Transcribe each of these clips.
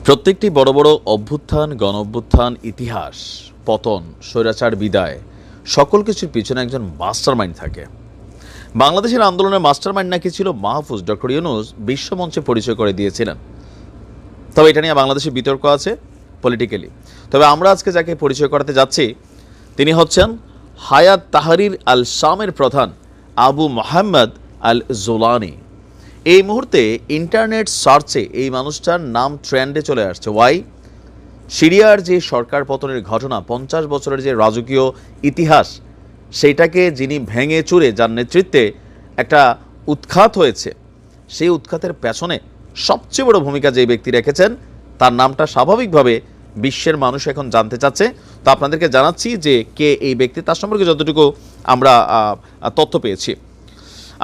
প্রত্যেকটি বড় বড় অভ্যুত্থান, গণ অভ্যুত্থান, ইতিহাস, পতন, স্বৈরাচার বিদায়, সকল কিছুর পিছনে একজন মাস্টারমাইন্ড থাকে। বাংলাদেশের আন্দোলনের মাস্টারমাইন্ড নাকি ছিল মাহফুজ। ডক্টর ইউনূস বিশ্বমঞ্চে পরিচয় করে দিয়েছিলেন। তবে এটা নিয়ে বাংলাদেশে বিতর্ক আছে পলিটিক্যালি। তবে আমরা আজকে যাকে পরিচয় করাতে যাচ্ছি তিনি হচ্ছেন হায়াত তাহরির আল শামের প্রধান আবু মোহাম্মদ আল জোলানি। এই মুহূর্তে ইন্টারনেট সার্চে এই মানুষটার নাম ট্রেন্ডে চলে আসছে। ওয়াই? সিরিয়ার যে সরকার পতনের ঘটনা, 50 বছরের যে রাজকীয় ইতিহাস, সেইটাকে যিনি ভেঙে চুরে, যার নেতৃত্বে একটা উৎখাত হয়েছে, সেই উৎখাতের পেছনে সবচেয়ে বড় ভূমিকা যে ব্যক্তি রেখেছেন, তার নামটা স্বাভাবিকভাবে বিশ্বের মানুষ এখন জানতে চাচ্ছে। তো আপনাদেরকে জানাচ্ছি যে কে এই ব্যক্তি, তার সম্পর্কে যতটুকু আমরা তথ্য পেয়েছি।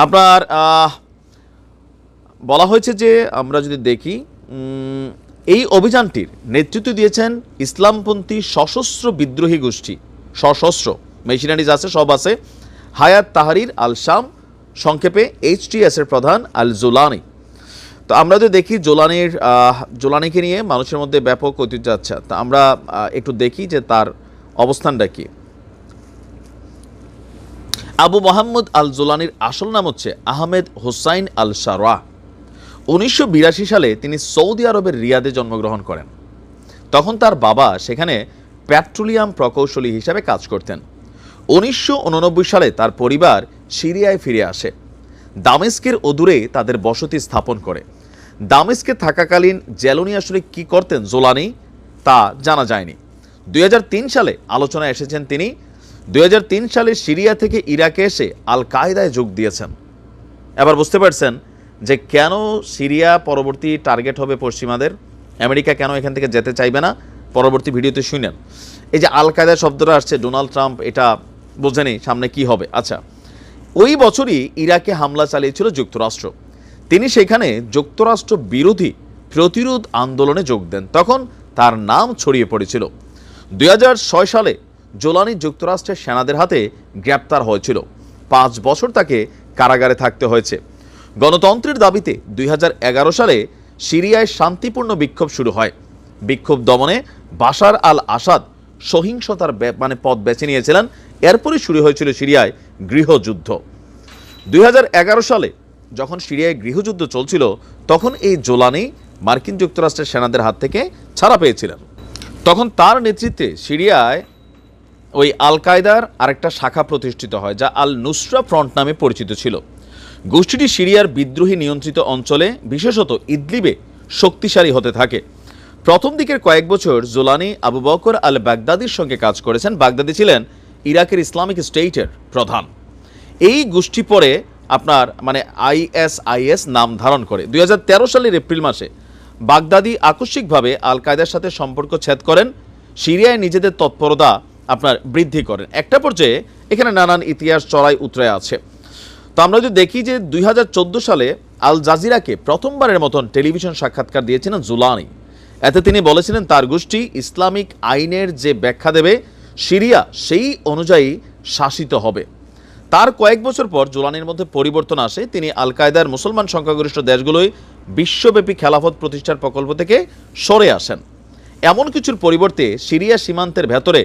আপনার বলা হয়েছে যে আমরা যদি দেখি, এই অভিযানটির নেতৃত্ব দিয়েছেন ইসলামপন্থী সশস্ত্র বিদ্রোহী গোষ্ঠী, সশস্ত্র মেশিনারিজ আছে, সব আছে, হায়াত তাহরির আল শাম, সংক্ষেপে HTS এর প্রধান আল জোলানি। তো আমরা যদি দেখি জোলানিকে নিয়ে মানুষের মধ্যে ব্যাপক ঐতিহ্য আছে। তা আমরা একটু দেখি যে তার অবস্থানটা কি। আবু মোহাম্মদ আল জোলানির আসল নাম হচ্ছে আহমেদ হোসাইন আল শারওয়া। 1982 সালে তিনি সৌদি আরবের রিয়াদে জন্মগ্রহণ করেন। তখন তার বাবা সেখানে পেট্রোলিয়াম প্রকৌশলী হিসাবে কাজ করতেন। 1989 সালে তার পরিবার সিরিয়ায় ফিরে আসে। দামেস্কের অদূরে তাদের বসতি স্থাপন করে। দামেস্কে থাকাকালীন জেলনি আসলে কি করতেন জোলানি, তা জানা যায়নি। 2003 সালে আলোচনায় এসেছেন তিনি। 2003 সালে সিরিয়া থেকে ইরাকে এসে আল কায়দায় যোগ দিয়েছেন। এবার বুঝতে পারছেন যে কেন সিরিয়া পরবর্তী টার্গেট হবে পশ্চিমাদের, আমেরিকা কেন এখান থেকে যেতে চাইবে না। পরবর্তী ভিডিওতে শুনেন। এই যে আল কায়দা শব্দটা আসছে, ডোনাল্ড ট্রাম্প এটা বোঝেনি সামনে কি হবে। আচ্ছা, ওই বছরই ইরাকে হামলা চালিয়েছিল যুক্তরাষ্ট্র। তিনি সেখানে যুক্তরাষ্ট্র বিরোধী প্রতিরোধ আন্দোলনে যোগ দেন। তখন তার নাম ছড়িয়ে পড়েছিল। 2006 সালে জোলানি যুক্তরাষ্ট্রের সেনাদের হাতে গ্রেপ্তার হয়েছিল। 5 বছর তাকে কারাগারে থাকতে হয়েছে। গণতন্ত্রের দাবিতে 2011 সালে সিরিয়ায় শান্তিপূর্ণ বিক্ষোভ শুরু হয়। বিক্ষোভ দমনে বাশার আল আসাদ সহিংসতার পথ বেছে নিয়েছিলেন। এরপরই শুরু হয়েছিল সিরিয়ায় গৃহযুদ্ধ। 2011 সালে যখন সিরিয়ায় গৃহযুদ্ধ চলছিল, তখন এই জোলানি মার্কিন যুক্তরাষ্ট্রের সেনাদের হাত থেকে ছাড়া পেয়েছিলেন। তখন তার নেতৃত্বে সিরিয়ায় ওই আল কায়দার আরেকটা শাখা প্রতিষ্ঠিত হয়, যা আল নুসরা ফ্রন্ট নামে পরিচিত ছিল। গোষ্ঠীটি সিরিয়ার বিদ্রোহী নিয়ন্ত্রিত অঞ্চলে, বিশেষত ইদলিবে শক্তিশালী হতে থাকে। প্রথম দিকের কয়েক বছর জোলানি আবু বকর আল বাগদাদির সঙ্গে কাজ করেছেন। বাগদাদি ছিলেন ইরাকের ইসলামিক স্টেটের প্রধান। এই গোষ্ঠী পরে আপনার ISIS নাম ধারণ করে। 2013 সালের এপ্রিল মাসে বাগদাদি আকস্মিকভাবে আল কায়দার সাথে সম্পর্ক ছেদ করেন। সিরিয়ায় নিজেদের তৎপরতা আপনার বৃদ্ধি করেন। একটা পর্যায়ে এখানে নানান ইতিহাস চড়াই উতরায় আছে। তো আমরা যদি দেখি যে 2014 সালে আল জাজিরাকে প্রথমবারের মতন টেলিভিশন সাক্ষাৎকার দিয়েছিলেন জোলানি। এতে তিনি বলেছিলেন তার গোষ্ঠী ইসলামিক আইনের যে ব্যাখ্যা দেবে, সিরিয়া সেই অনুযায়ী শাসিত হবে। তার কয়েক বছর পর জোলানির মধ্যে পরিবর্তন আসে। তিনি আল কায়দার মুসলমান সংখ্যাগরিষ্ঠ দেশগুলোয় বিশ্বব্যাপী খেলাফত প্রতিষ্ঠার প্রকল্প থেকে সরে আসেন। এমন কিছুর পরিবর্তে সিরিয়া সীমান্তের ভেতরে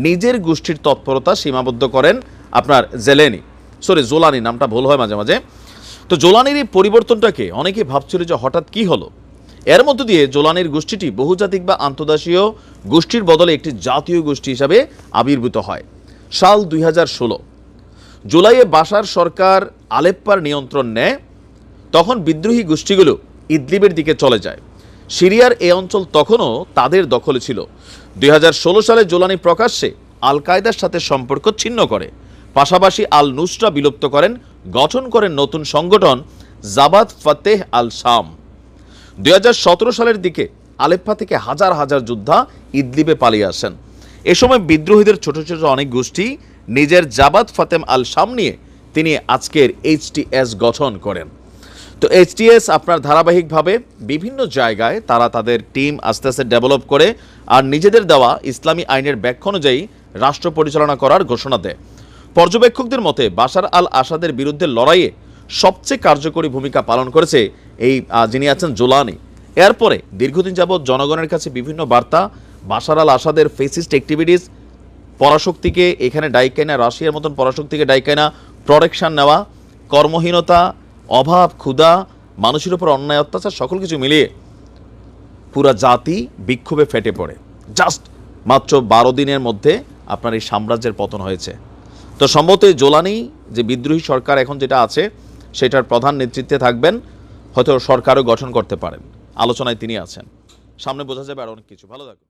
নিজের গোষ্ঠীর তৎপরতা সীমাবদ্ধ করেন আপনার জোলানি, নামটা ভুল হয় মাঝে মাঝে। তো জোলানির এই পরিবর্তনটাকে অনেকে ভাবছিল যে হঠাৎ কি হলো। এর মধ্য দিয়ে জোলানির গোষ্ঠীটি বহুজাতিক বা আন্তঃদেশীয় গোষ্ঠীর বদলে একটি জাতীয় গোষ্ঠী হিসাবে আবির্ভূত হয়। সাল 2016 জুলাইয়ে বাশার সরকার আলেপ্পার নিয়ন্ত্রণ নেয়। তখন বিদ্রোহী গোষ্ঠীগুলো ইদলিবের দিকে চলে যায়। সিরিয়ার এই অঞ্চল তখনও তাদের দখলে ছিল। 2016 সালে জোলানি প্রকাশ্যে আল কায়দার সাথে সম্পর্ক ছিন্ন করে। পাশাপাশি আল নুসরা বিলুপ্ত করেন, গঠন করেন নতুন সংগঠন জাবাত ফাতেহ আল শাম। 2017 সালের দিকে আলেপ্পা থেকে হাজার হাজার যোদ্ধা ইদলিবে পালিয়ে আসেন। এ সময় বিদ্রোহীদের ছোট ছোট অনেক গোষ্ঠী নিজের জাবাত ফাতেম আল শাম নিয়ে তিনি আজকের HTS গঠন করেন। তো HTS আপনার ধারাবাহিকভাবে বিভিন্ন জায়গায় তারা তাদের টিম আস্তে আস্তে ডেভেলপ করে আর নিজেদের দেওয়া ইসলামী আইনের ব্যাখ্যা অনুযায়ী রাষ্ট্র পরিচালনা করার ঘোষণা দেয়। পর্যবেক্ষকদের মতে বাশার আল আসাদের বিরুদ্ধে লড়াইয়ে সবচেয়ে কার্যকরী ভূমিকা পালন করেছে এই যিনি আছেন জোলানি। এরপরে দীর্ঘদিন যাবৎ জনগণের কাছে বিভিন্ন বার্তা, বাশার আল আসাদের ফেসিস্ট অ্যাক্টিভিটিস, পরাশক্তিকে এখানে ডাইকাইনা, রাশিয়ার মতন পরাশক্তিকে ডাইকাইনা প্রোটেকশন নেওয়া, কর্মহীনতা, অভাব, ক্ষুধা, মানুষের উপর অন্যায় অত্যাচার, সকল কিছু মিলিয়ে পুরা জাতি বিক্ষোভে ফেটে পড়ে। জাস্ট মাত্র 12 দিনের মধ্যে আপনার এই সাম্রাজ্যের পতন হয়েছে। তো সম্ভবত এই জোলানি যে বিদ্রোহী সরকার এখন যেটা আছে সেটার প্রধান নেতৃত্বে থাকবেন, হয়তো সরকারও গঠন করতে পারেন, আলোচনায় তিনি আছেন। সামনে বোঝা যাবে আর অনেক কিছু। ভালো থাকুন।